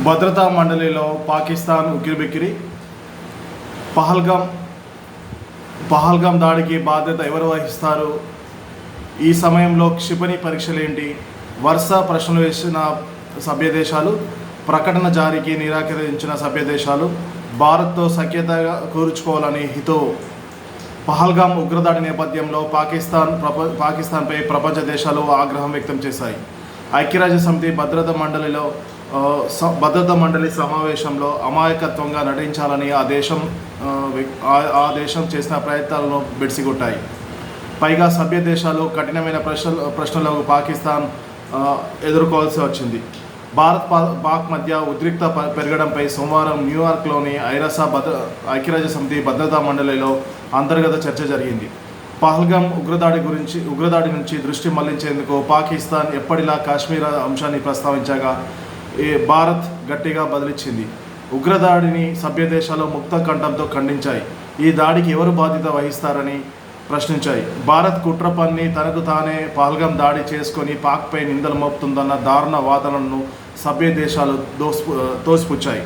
భద్రతా మండలిలో పాకిస్తాన్ ఉక్కిరిబిక్కిరి. పహల్గాం దాడికి బాధ్యత ఎవరు వహిస్తారు? ఈ సమయంలో క్షిపణి పరీక్షలేంటి? వరుస ప్రశ్నలు వేసిన సభ్యదేశాలు, ప్రకటన జారీకి నిరాకరించిన సభ్యదేశాలు, భారత్తో సఖ్యత కూర్చుకోవాలని హితవు. పహల్గాం ఉగ్రదాడి నేపథ్యంలో పాకిస్తాన్పై ప్రపంచ దేశాలు ఆగ్రహం వ్యక్తం చేశాయి. ఐక్యరాజ్య సమితి భద్రతా మండలి సమావేశంలో అమాయకత్వంగా నటించాలని ఆ దేశం చేసిన ప్రయత్నాలను బెడిసికొట్టాయి. పైగా సభ్య దేశాలు కఠినమైన ప్రశ్నలకు పాకిస్తాన్ ఎదుర్కోవాల్సి వచ్చింది. పాక్ మధ్య ఉద్రిక్త పెరగడంపై సోమవారం న్యూయార్క్లోని ఐక్యరాజ్య సమితి భద్రతా మండలిలో అంతర్గత చర్చ జరిగింది. పహల్గాం ఉగ్రదాడి నుంచి దృష్టి మళ్లించేందుకు పాకిస్తాన్ ఎప్పటిలా కాశ్మీర్ అంశాన్ని ప్రస్తావించగా భారత్ గట్టిగా బదిలిచ్చింది. ఉగ్రదాడిని సభ్య దేశాలు ముక్త కంఠంతో ఖండించాయి. ఈ దాడికి ఎవరు బాధ్యత వహిస్తారని ప్రశ్నించాయి. భారత్ కుట్ర పన్ని తనకు తానే పహల్గాం దాడి చేసుకొని పాక్పై నిందలు మోపుతుందన్న దారుణ వాదనలను సభ్య దేశాలు తోసిపుచ్చాయి.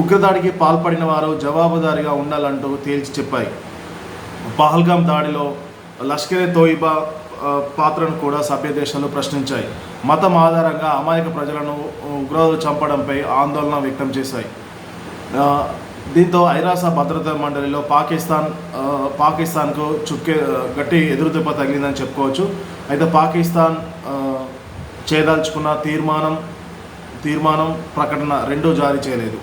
ఉగ్రదాడికి పాల్పడిన వారు జవాబుదారీగా ఉండాలంటూ తేల్చి చెప్పాయి. పహల్గాం దాడిలో లష్కరే తోయిబా పాత్రను కూడా సభ్య దేశాలు ప్రశ్నించాయి. మతం ఆధారంగా అమాయక ప్రజలను ఉగ్రవాదులు చంపడంపై ఆందోళన వ్యక్తం చేశాయి. దీంతో ఐరాస భద్రతా మండలిలో పాకిస్తాన్కు గట్టి ఎదురుదెబ్బ తగిలిందని చెప్పుకోవచ్చు. అయితే పాకిస్తాన్ చేయదలుచుకున్న తీర్మానం ప్రకటన రెండూ జారీ చేయలేదు.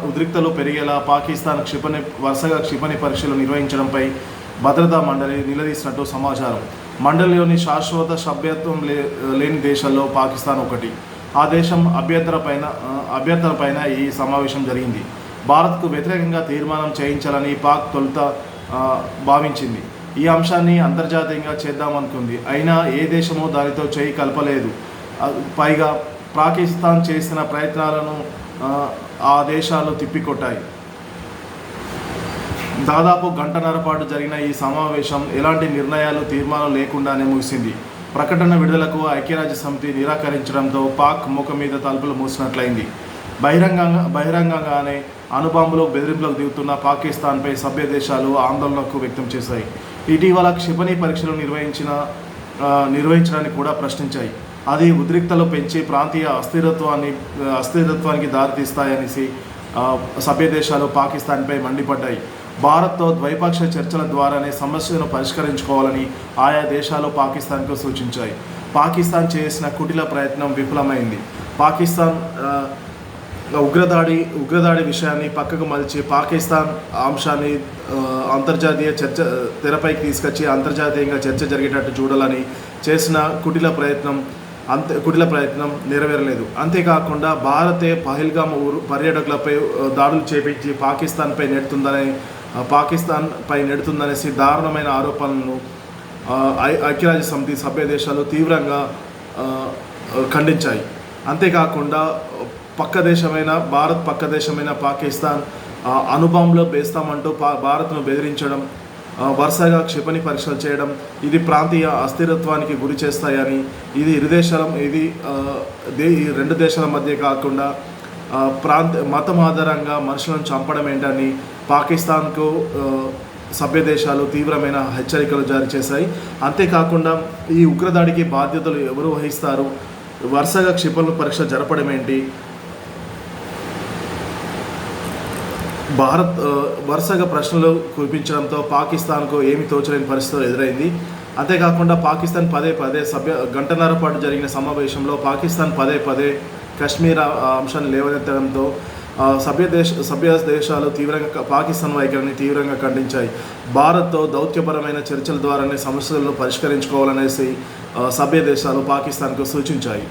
ఉద్రిక్తలు పెరిగేలా పాకిస్తాన్ వరుసగా క్షిపణి పరీక్షలు నిర్వహించడంపై భద్రతా మండలి నిలదీసినట్టు సమాచారం. మండలిలోని శాశ్వత సభ్యత్వం లేని దేశాల్లో పాకిస్తాన్ ఒకటి. ఆ దేశం అభ్యర్థనపైన ఈ సమావేశం జరిగింది. భారత్కు వ్యతిరేకంగా తీర్మానం చేయించాలని పాక్ తొలుత భావించింది. ఈ అంశాన్ని అంతర్జాతీయంగా చేద్దామనుకుంది. అయినా ఏ దేశమూ దానితో చేయి కలపలేదు. పైగా పాకిస్తాన్ చేసిన ప్రయత్నాలను ఆ దేశాలు తిప్పికొట్టాయి. దాదాపు గంటన్నర పాటు జరిగిన ఈ సమావేశం ఎలాంటి తీర్మానాలు లేకుండానే ముగిసింది. ప్రకటన విడుదలకు ఐక్యరాజ్య సమితి నిరాకరించడంతో పాక్ ముఖం మీద తలుపులు మూసినట్లయింది. బహిరంగంగానే అణుబాంబులు బెదిరింపులకు దిగుతున్న పాకిస్తాన్పై సభ్య దేశాలు ఆందోళనకు వ్యక్తం చేశాయి. ఇటీవల క్షిపణి పరీక్షలు నిర్వహించడాన్ని కూడా ప్రశ్నించాయి. అది ఉద్రిక్తలు పెంచి ప్రాంతీయ అస్థిరత్వానికి దారితీస్తాయనేసి సభ్య దేశాలు పాకిస్తాన్పై మండిపడ్డాయి. భారత్తో ద్వైపాక్షిక చర్చల ద్వారానే సమస్యను పరిష్కరించుకోవాలని ఆయా దేశాలు పాకిస్తాన్కు సూచించాయి. పాకిస్తాన్ చేసిన కుటిల ప్రయత్నం విఫలమైంది. పాకిస్తాన్ ఉగ్రదాడి విషయాన్ని పక్కకు మలిచి పాకిస్తాన్ అంశాన్ని అంతర్జాతీయ చర్చ తెరపైకి తీసుకొచ్చి అంతర్జాతీయంగా చర్చ జరిగేటట్టు చూడాలని చేసిన కుటిల ప్రయత్నం నెరవేరలేదు. అంతేకాకుండా భారతే పహల్గాం పర్యాటకులపై దాడులు చేపించి పాకిస్తాన్పై నెడుతుందనేసి దారుణమైన ఆరోపణలను ఐక్యరాజ్య సమితి సభ్య దేశాలు తీవ్రంగా ఖండించాయి. అంతేకాకుండా భారత్ పక్క దేశమైన పాకిస్తాన్ అణుబాంబులో వేస్తామంటూ భారత్ను బెదిరించడం, వరుసగా క్షిపణి పరీక్షలు చేయడం ఇది ప్రాంతీయ అస్థిరత్వానికి గురి చేస్తాయని, ఇది ఈ రెండు దేశాల మధ్య కాకుండా మతం ఆధారంగా మనుషులను చంపడం ఏంటని పాకిస్తాన్కు సభ్య దేశాలు తీవ్రమైన హెచ్చరికలు జారీ చేశాయి. అంతేకాకుండా ఈ ఉగ్రదాడికి బాధ్యతలు ఎవరు వహిస్తారు, వరుసగా క్షిపణుల పరీక్ష జరపడం ఏంటి, భారత్ వరుసగా ప్రశ్నలు కురిపించడంతో పాకిస్తాన్కు ఏమి తోచలేని పరిస్థితులు ఎదురైంది. అంతేకాకుండా పాకిస్తాన్ గంటన్నర పాటు జరిగిన సమావేశంలో పాకిస్తాన్ పదే కశ్మీర్ అంశాన్ని లేవనెత్తడంతో సభ్య దేశాలు పాకిస్తాన్ వైఖరిని తీవ్రంగా ఖండించాయి. భారత్తో దౌత్యపరమైన చర్చల ద్వారానే సమస్యలను పరిష్కరించుకోవాలనేసి సభ్య దేశాలు పాకిస్తాన్కు సూచించాయి.